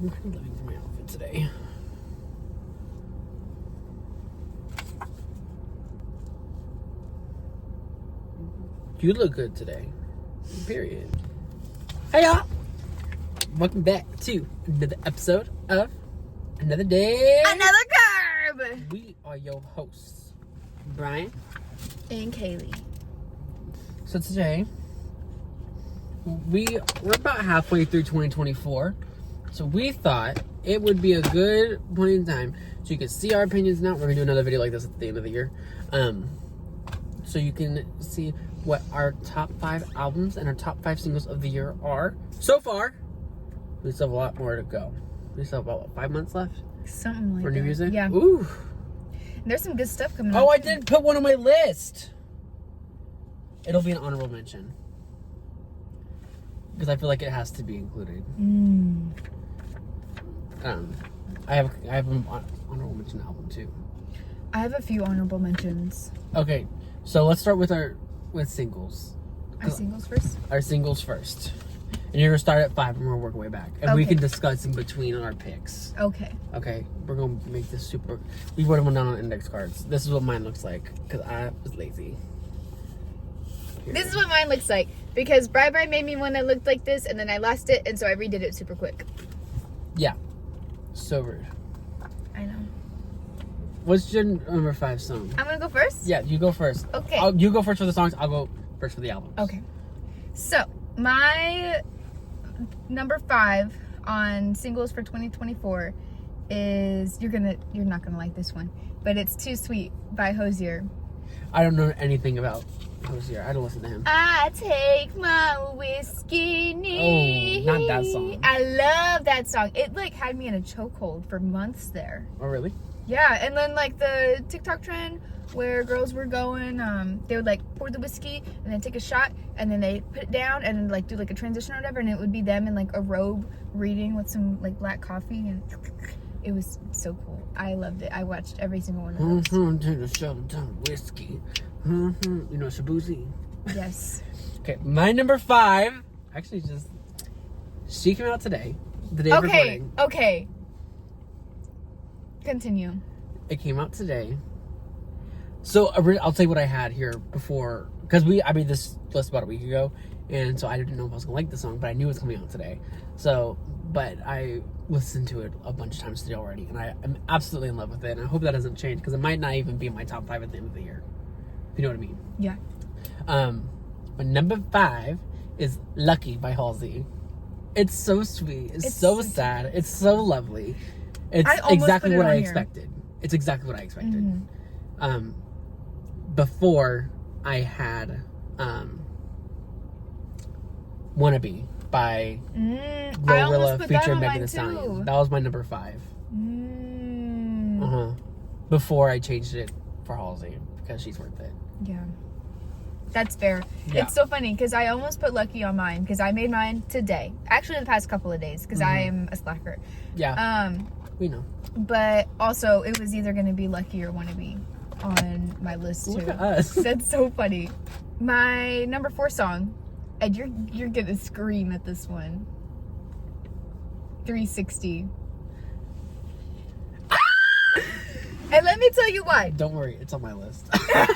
I'm kind of living for my outfit today. You look good today. Period. Hey y'all! Welcome back to another episode of Another Day. Another curb! We are your hosts, Brian And Kaylee. So today, we're about halfway through 2024. So we thought it would be a good point in time so you can see our opinions now. We're going to do another video like this at the end of the year. So you can see what our top 5 albums and our top 5 singles of the year are. So far, we still have a lot more to go. We still have about 5 months left? Something like for that. new music? Yeah. Ooh. There's some good stuff coming up. Oh, I did put one on my list. It'll be an honorable mention. Because I feel like it has to be included. I have an honorable mention album too. I have a few honorable mentions. Okay, so let's start with singles. Our singles first? Our singles first. And you're gonna start at 5 and we'll work our way back. And we Okay. can discuss in between our picks. Okay. Okay, we're gonna make this super. We wrote them down on index cards. This is what mine looks like because I was lazy. Here. This is what mine looks like. Because Bri made me one that looked like this, and then I lost it, and so I redid it super quick. Yeah. So rude. I know. What's your number 5 song? I'm gonna go first? Yeah, you go first. Okay. You go first for the songs. I'll go first for the albums. Okay. So, my number 5 on singles for 2024 is, you're not gonna like this one, but it's Too Sweet by Hozier. I don't know anything about Hozier. I don't listen to him. I take my whiskey neat. Oh, not that song. I love that song. It like had me in a chokehold for months there. Oh, really? Yeah, and then like the TikTok trend where girls were going, they would like pour the whiskey and then take a shot and then they put it down and then like do like a transition or whatever, and it would be them in like a robe reading with some like black coffee, and it was so cool. I loved it. I watched every single one of those. Take a shot of whiskey. You know, Shabuzi. Yes. Okay, my number 5. Actually, she came out today. The day of recording. Okay. Continue. It came out today. So I'll tell you what I had here before, because I made this list about a week ago, and so I didn't know if I was gonna like the song, but I knew it was coming out today. So, but I listened to it a bunch of times today already, and I am absolutely in love with it. And I hope that doesn't change because it might not even be in my top 5 at the end of the year. If you know what I mean? Yeah. But number 5 is "Lucky" by Halsey. It's so sweet. It's so sad. It's so lovely. It's exactly what I expected. It's exactly what I expected. Before I had "Wannabe" by Glorilla featuring Megan Thee Stallion. That was my number 5. Before I changed it for Halsey because she's worth it. Yeah. That's fair. Yeah. It's so funny because I almost put Lucky on mine because I made mine today. Actually, the past couple of days because I am a slacker. Yeah. We know. But also, it was either going to be Lucky or Wannabe on my list too. Look at us. That's so funny. My number 4 song, and you're going to scream at this one. 360. And let me tell you why. Don't worry, it's on my list. Let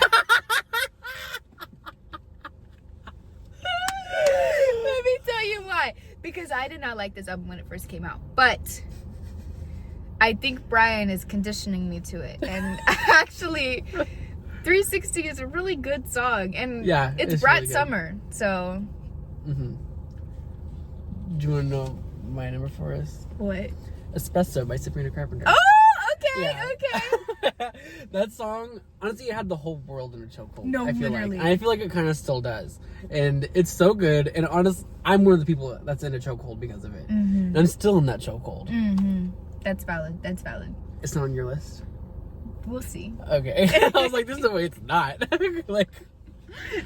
me tell you why. Because I did not like this album when it first came out. But I think Brian is conditioning me to it. And actually, 360 is a really good song. And Yeah, it's brought really summer. So. Do you want to know my number 4 is? What? Espresso by Sabrina Carpenter. Oh, okay, Yeah. okay. That song, honestly, it had the whole world in a chokehold. No, I feel literally. like. I feel like it kind of still does. And it's so good. And I'm one of the people that's in a chokehold because of it. And I'm still in that chokehold. That's valid. That's valid. It's not on your list? We'll see. Okay. I was like, this is the way it's not. Like,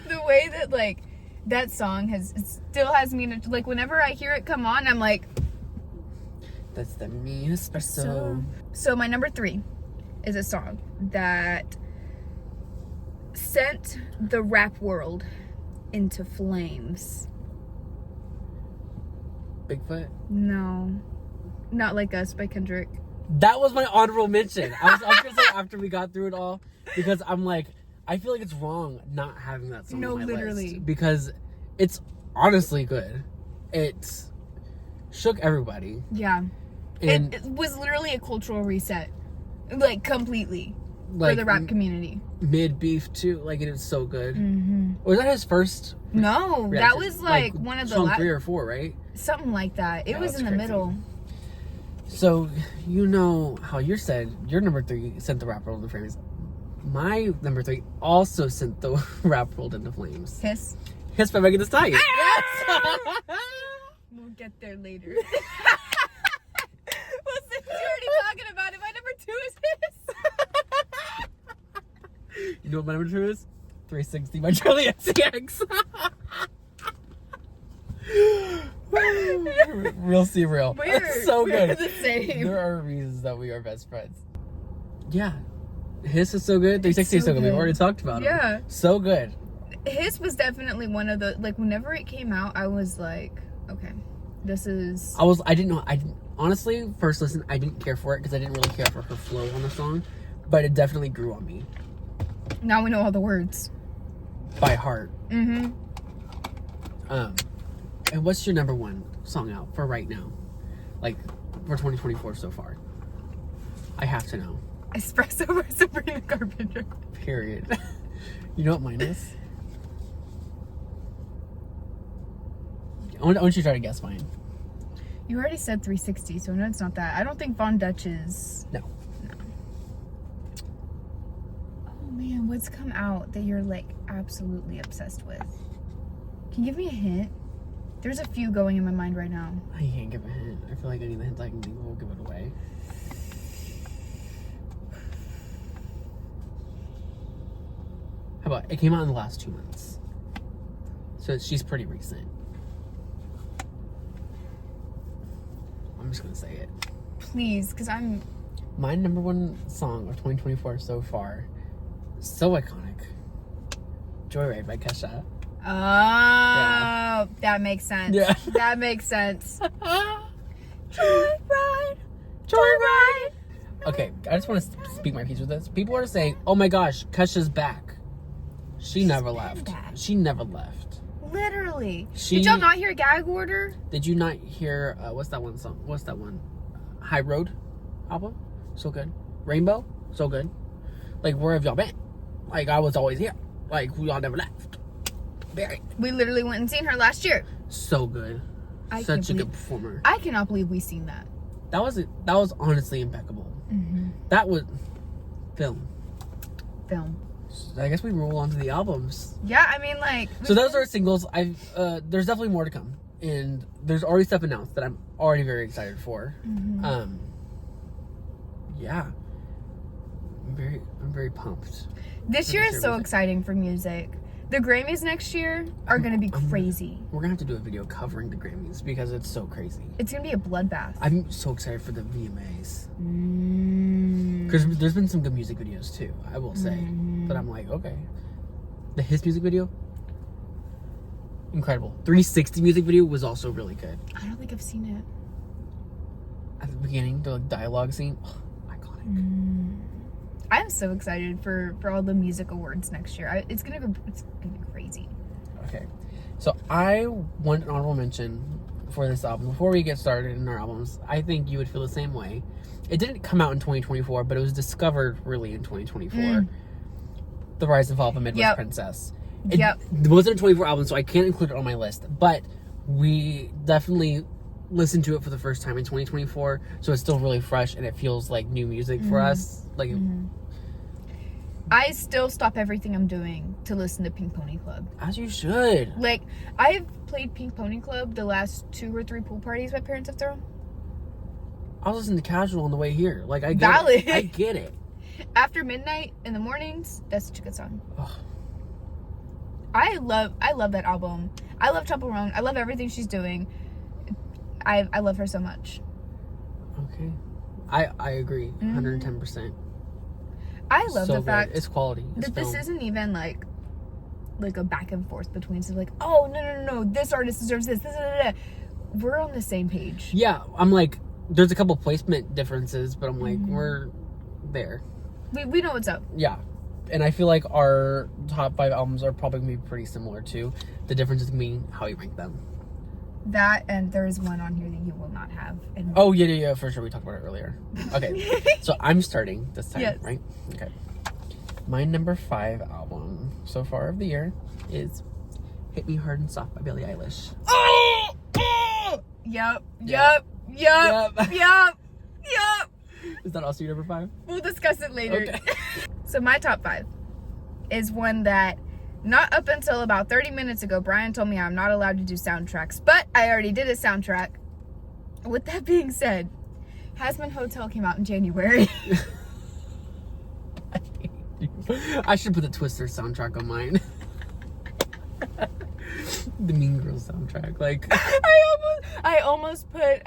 the way that, like, that song it still has me in a, like, whenever I hear it come on, I'm like, that's the me espresso. So my number 3 is a song that sent the rap world into flames. Bigfoot? No. Not Like Us by Kendrick. That was my honorable mention. I was gonna say after we got through it all, because I'm like, I feel like it's wrong not having that song on my literally. list. Because it's honestly good. It shook everybody. Yeah. And it was literally a cultural reset. Like, completely. like, for the rap community. Mid beef too. Like, it was so good. Mm-hmm. Was that his first? No, reaction? that was like one of the song 3 or 4, right? something like that. It Yeah, was that's in the crazy. middle. So, you know how you said your number 3 sent the rap world into flames. My number 3 also sent the rap world into flames. Hiss. Hiss by Megan Thee Stallion. Yes! We'll get there later. Well, since you're already talking about it, my number 2 is Hiss. You know what my number 2 is? 360 by Charlie XCX. Real see real. It's so good. We're the same. There are reasons that we are best friends. Yeah. Hiss is so good. 360 is so good. We've already talked about it. Yeah. So good. Hiss was definitely one of the, like, whenever it came out, I was like, okay, this is... I didn't know, honestly, first listen, I didn't care for it because I didn't really care for her flow on the song, but it definitely grew on me. Now we know all the words. By heart. Mm-hmm. And what's your number 1 song out for right now? Like, for 2024 so far? I have to know. Espresso by Sabrina Carpenter. Period. You know what mine is? I want you to try to guess mine. You already said 360, so no, it's not that. I don't think Von Dutch is... No. Oh man, what's come out that you're like absolutely obsessed with? Can you give me a hint? There's a few going in my mind right now. I can't give a hint. I feel like any of the hints I can give will give it away. How about, it came out in the last 2 months. So she's pretty recent. I'm just gonna say it. Please, because I'm... My number 1 song of 2024 so far, so iconic. Joyride by Kesha. Oh, that makes sense. Yeah. That makes sense. Joyride. Joyride. Okay, I just want to speak my piece with this. People are saying, oh my gosh, Kesha's back. She's never left. back. She never left. Literally. She- Did y'all not hear Gag Order? Did you not hear, what's that one song? What's that one? High Road album? So good. Rainbow? So good. Like, where have y'all been? Like, I was always here. Like, y'all never left. Very. We literally went and seen her last year. So good. I Such a can't good performer. I cannot believe we seen that. That was honestly impeccable. Mm-hmm. That was film. Film. So I guess we roll on to the albums. Yeah, I mean, like... So those are singles. There's definitely more to come, and there's already stuff announced that I'm already very excited for. Mm-hmm. Yeah, I'm very pumped. This year is so exciting for music. The Grammys next year are going to be crazy. We're gonna have to do a video covering the Grammys because it's so crazy. It's going to be a bloodbath. I'm so excited for the VMAs Mm. because there's been some good music videos too. I will say, but I'm like, okay, his music video, incredible. 360 music video was also really good. I don't think I've seen it. At the beginning, the dialogue scene, iconic. I'm so excited for all the music awards next year. It's gonna be crazy. Okay, so I want an honorable mention for this album. Before we get started in our albums, I think you would feel the same way. It didn't come out in 2024, but it was discovered really in 2024. The Rise and Fall of a Midwest Princess. It wasn't a 24 album, so I can't include it on my list, but we definitely listened to it for the first time in 2024, so it's still really fresh and it feels like new music for us. Like, I still stop everything I'm doing to listen to Pink Pony Club. as you should. Like, I've played Pink Pony Club the last 2 or 3 pool parties my parents have thrown. I was listening to Casual on the way here. Like, I get Valid. it. I get it. After midnight in the mornings, that's such a good song. Ugh. I love that album. I love Trouble Roan. I love everything she's doing. I love her so much. Okay. I agree 110%. I love So the good. fact It's quality. It's that this film. isn't even like a back and forth between, so like, oh no, this artist deserves this. We're on the same page. Yeah, I'm like, there's a couple placement differences, but I'm like, we're there. We know what's up. Yeah. And I feel like our top 5 albums are probably going to be pretty similar too. The difference is going to be how you rank them. That, and there's one on here that you will not have. And Oh, yeah, for sure. We talked about it earlier. Okay. So I'm starting this time, Yes. right? Okay. My number 5 album so far of the year is Hit Me Hard and Soft by Billie Eilish. Oh! Yep. Is that also your number 5? We'll discuss it later. Okay. So my top 5 is one that not up until about 30 minutes ago, Brian told me I'm not allowed to do soundtracks, but I already did a soundtrack. With that being said, Hazman Hotel came out in January. I should put the Twister soundtrack on mine. The Mean Girls soundtrack. Like I almost put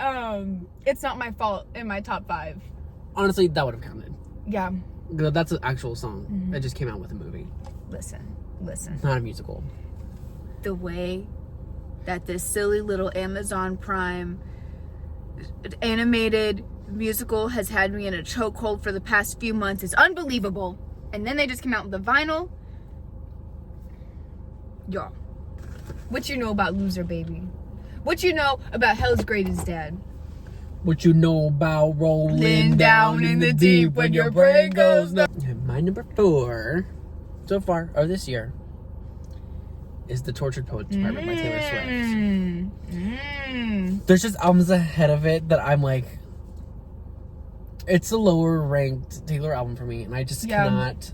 It's Not My Fault in my top 5. honestly, that would have counted. Yeah. That's an actual song that just came out with a movie. Listen. Not a musical. The way that this silly little Amazon Prime animated musical has had me in a chokehold for the past few months is unbelievable. And then they just came out with the vinyl. Y'all, what you know about Loser Baby? What you know about Hell's Greatest Dad? What you know about rolling down in the deep when your brain goes numb? My number 4 so far of this year is The Tortured Poets Department by Taylor Swift. There's just albums ahead of it that I'm like, it's a lower ranked Taylor album for me, and I just cannot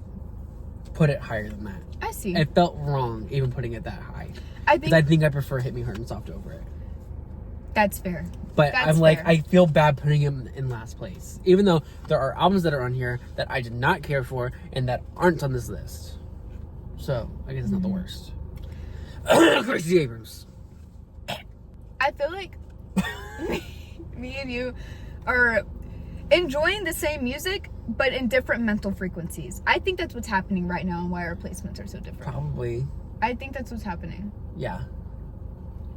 put it higher than that. I see. It felt wrong even putting it that high. I think I prefer Hit Me Hard and Soft over it. That's fair. But That's I'm like, fair. I feel bad putting him in last place. Even though there are albums that are on here that I did not care for and that aren't on this list. So, I guess it's not the worst. Gracie Abrams. I feel like me and you are enjoying the same music, but in different mental frequencies. I think that's what's happening right now and why our placements are so different. Probably. I think that's what's happening. Yeah.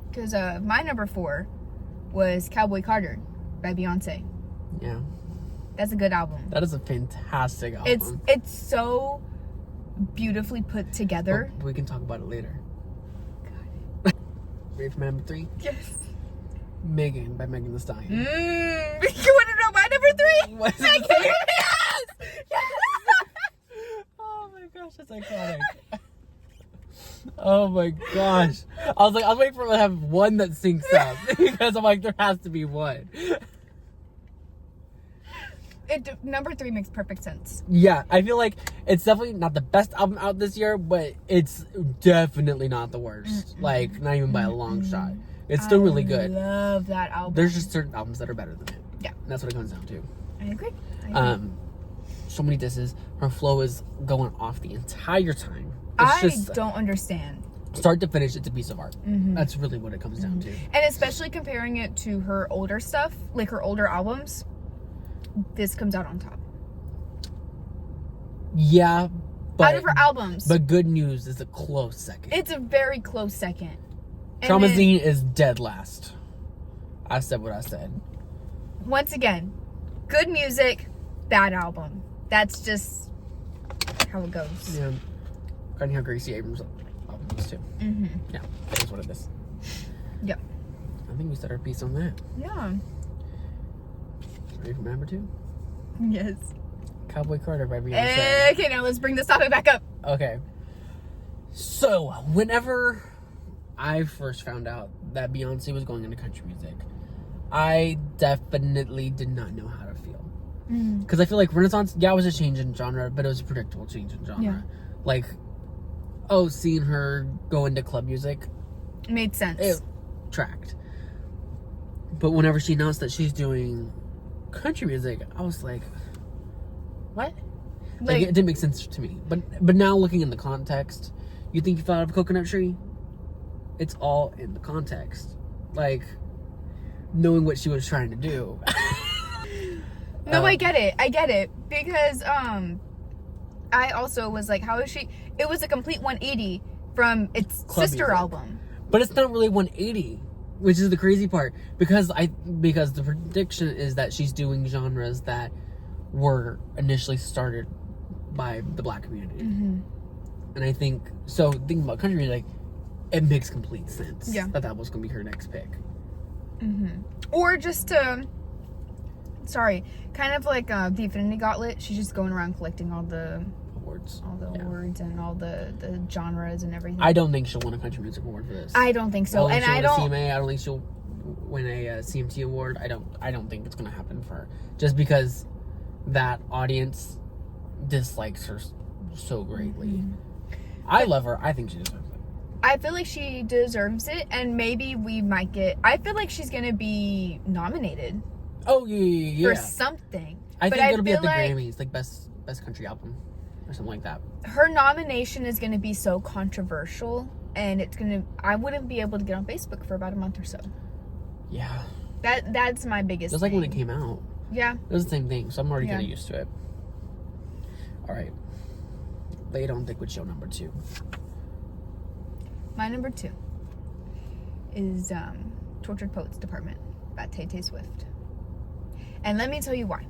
Because my number 4 was Cowboy Carter by Beyonce. Yeah. That's a good album. That is a fantastic album. It's so beautifully put together. But we can talk about it later. Ready for my number 3? Yes. Megan by Megan Thee Stallion. You want to know my number 3? What is it? Megan, yes! Oh my gosh, that's iconic. Oh my gosh. I was waiting for him to have one that syncs up. Because I'm like, there has to be one. Number 3 makes perfect sense. Yeah, I feel like it's definitely not the best album out this year, but it's definitely not the worst. Like, not even by a long shot. It's still really good. I love that album. There's just certain albums that are better than it. Yeah. And that's what it comes down to. I agree. So many disses. Her flow is going off the entire time. I don't understand. Start to finish, it's a piece of art. That's really what it comes down to. And especially comparing it to her older stuff, like her older albums, this comes out on top. Yeah, but out of her albums. But Good News is a close second. It's a very close second. Traumazine is dead last. I said what I said. Once again, good music, bad album. That's just how it goes. Yeah. Kind of how Gracie Abrams' album is too. Yeah, that is what it is. Yep. I think we said our piece on that. Yeah. Ready for number 2? Yes. Cowboy Carter by Beyonce. Okay, now let's bring this topic back up. Okay. So, whenever I first found out that Beyonce was going into country music, I definitely did not know how to feel. Because I feel like Renaissance, it was a change in genre, but it was a predictable change in genre. Yeah. Like, seeing her go into club music, Made sense. it tracked. But whenever she announced that she's doing country music, I was like, what? Like, it didn't make sense to me. But now looking in the context, you think you fell out of a coconut tree? It's all in the context. Like, knowing what she was trying to do. No, I get it. Because, I also was like, how is she? It was a complete 180 from its Club sister music. album. But it's not really 180. which is the crazy part, because the prediction is that she's doing genres that were initially started by the black community. Mm-hmm. And I think so. Thinking about country music, it makes complete sense. Yeah. That was gonna be her next pick. Mm-hmm. Or just to, kind of like the Infinity Gauntlet. She's just going around collecting all the Awards, awards and all the genres and everything. I don't think she'll win a country music award for this. I don't think so. I And don't I think she'll don't. win a CMA. I don't think she'll win a CMT award. I don't think it's gonna happen for her, just because that audience dislikes her so greatly. Mm-hmm. I love her. I think she deserves it. I feel like she deserves it, and maybe we might get. I feel like she's gonna be nominated Oh yeah. for something. I But think it'll be at feel the like Grammys, like best country album or something like that. her nomination is gonna be so controversial, and I wouldn't be able to get on Facebook for about a month or so. Yeah. That's my biggest. Just like when it thing. came out. Yeah. It was the same thing, so I'm already Yeah. kind of used to it. All right. Lay it on thick with show number 2. My number 2 is Tortured Poets Department by Tay Swift. And let me tell you why.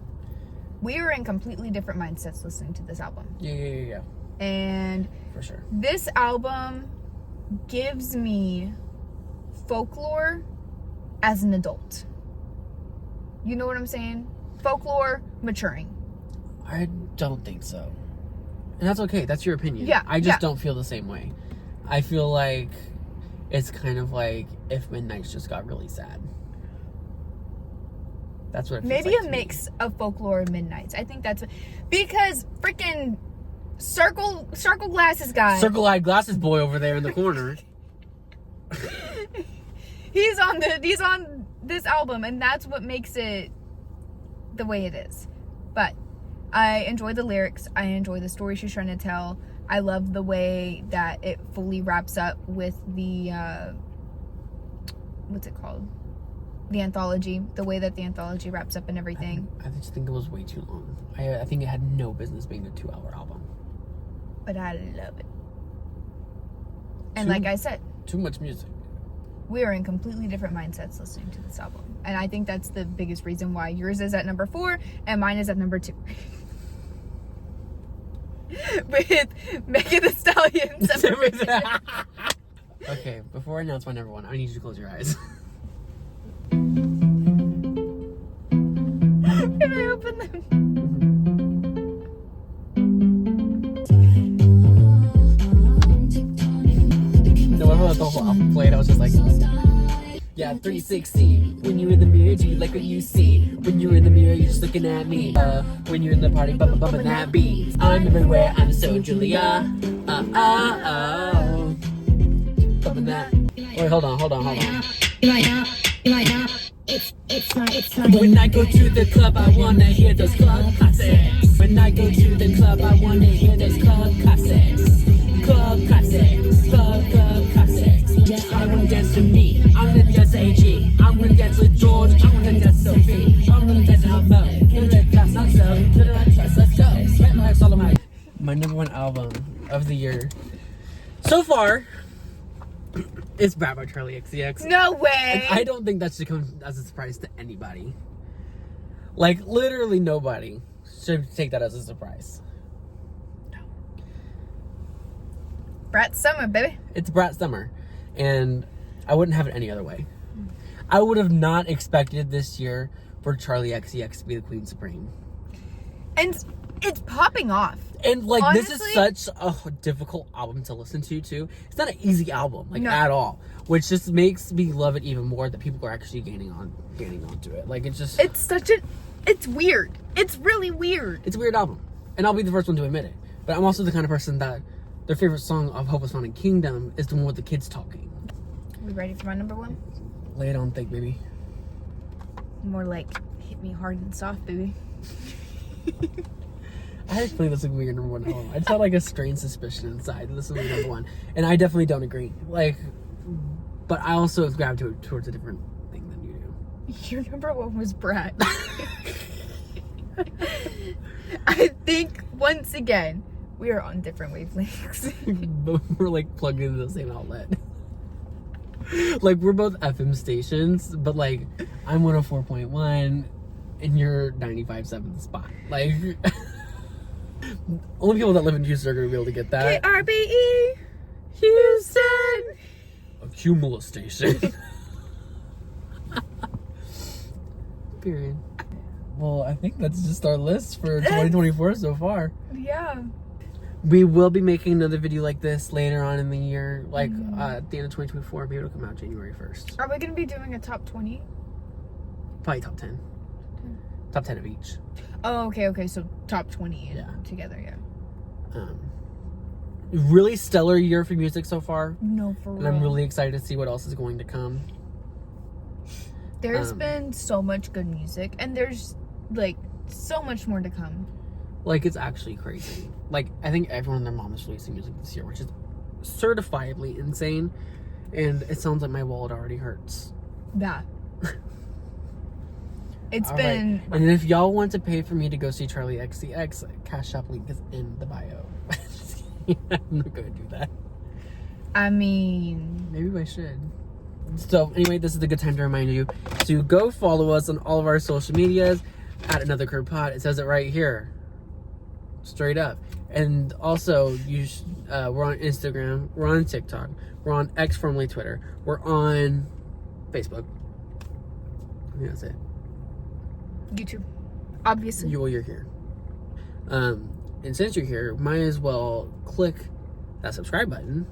We are in completely different mindsets listening to this album. Yeah. And For sure. this album gives me folklore as an adult. You know what I'm saying? Folklore maturing. I don't think so. And that's okay. That's your opinion. Yeah, I just yeah. don't feel the same way. I feel like it's kind of like if Midnight's just got really sad. That's what it feels Maybe like a to me. mix of folklore and Midnights. I think that's because freaking circle glasses guy. Circle-eyed glasses boy over there in the corner. He's on this album, and that's what makes it the way it is. But I enjoy the lyrics. I enjoy the story she's trying to tell. I love the way that it fully wraps up with the what's it called? The anthology. The way that the anthology wraps up and everything. I just think it was way too long. I think it had no business being a 2-hour album. But I love it. And Too- like I said, Too much music. we are in completely different mindsets listening to this album. And I think that's the biggest reason why yours is at number 4 and mine is at number 2. With Megan Thee Stallion. Okay, before I announce my number 1, I need you to close your eyes. Can I open them? No, I thought the whole album played. I was just like, yeah, 360. When you're in the mirror, do you like what you see? When you're in the mirror, you're just looking at me. When you're in the party, bumping that beat. I'm everywhere, I'm so Julia. Bumping that. Wait, hold on. When I go to the club, I wanna hear those club classics. When I go to the club, I wanna hear those club classics. Club classics. Club classics. I wanna dance to me. I'm gonna dance to AG. I'm gonna dance with George. I'm gonna dance to Sophie. I'm gonna dance to Almo. Give it a class, not so. Put it on trust, let's go. Spend my all of my number 1 album of the year so far is Bad by Charlie XCX. No way. And I don't think that should come as a surprise to anybody. Like, literally nobody should take that as a surprise. Brat Summer, baby. It's Brat Summer. And I wouldn't have it any other way. I would have not expected this year for Charlie XCX to be the Queen Supreme. And it's popping off. And, like, Honestly, this is such a difficult album to listen to, too. It's not an easy album, like, No. at all. Which just makes me love it even more that people are actually gaining onto it. Like, it's just... It's weird. It's really weird. It's a weird album. And I'll be the first one to admit it. But I'm also the kind of person that their favorite song of Hopeless Found Kingdom is the one with the kids talking. We ready for my number 1? Lay it on thick, baby. More like, hit me hard and soft, baby. I had a feeling this would be your number 1 album. I just had like a strange suspicion inside that this was your number 1. And I definitely don't agree. Like, but I also have gravitated towards a different thing than you do. Your number 1 was Brat. I think, once again, we are on different wavelengths. But we're like plugged into the same outlet. Like, we're both FM stations, but like, I'm 104.1 and you're 95.7 spot. Like, only people that live in Houston are gonna be able to get that. KRBE Houston. A cumulus station. Period. Well, I think that's just our list for 2024 so far. Yeah. We will be making another video like this later on in the year, like at the end of 2024. Maybe it'll come out January 1st. Are we gonna be doing a top 20? Probably top 10. Top 10 of each. Oh, okay. So top 20 Yeah. together, yeah. Really stellar year for music so far. No, for And real. I'm really excited to see what else is going to come. There's been so much good music, and there's like so much more to come. Like, it's actually crazy. Like, I think everyone and their mom is releasing music this year, which is certifiably insane. And it sounds like my wallet already hurts. Yeah. It's All been. right. And if y'all want to pay for me to go see Charlie XCX, Cash App link is in the bio. I'm not gonna do that. I mean, Maybe I should. So anyway, this is a good time to remind you to go follow us on all of our social medias at Another Curve Pod. It says it right here, straight up. And also, we're on Instagram, we're on TikTok, we're on X, formerly Twitter, we're on Facebook. I think that's it. YouTube, obviously. You're here. And since you're here, might as well click that subscribe button.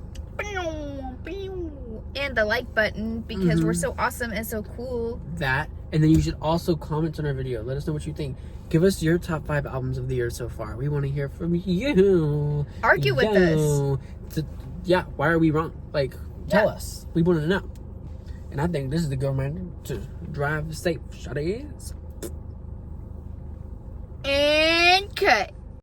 And the like button, because we're so awesome and so cool. That, and then you should also comment on our video. Let us know what you think. Give us your top 5 albums of the year so far. We want to hear from you. Argue with us. Yeah, why are we wrong? Like, tell us. We want to know. And I think this is the good reminder to drive safe. Shut it. And cut.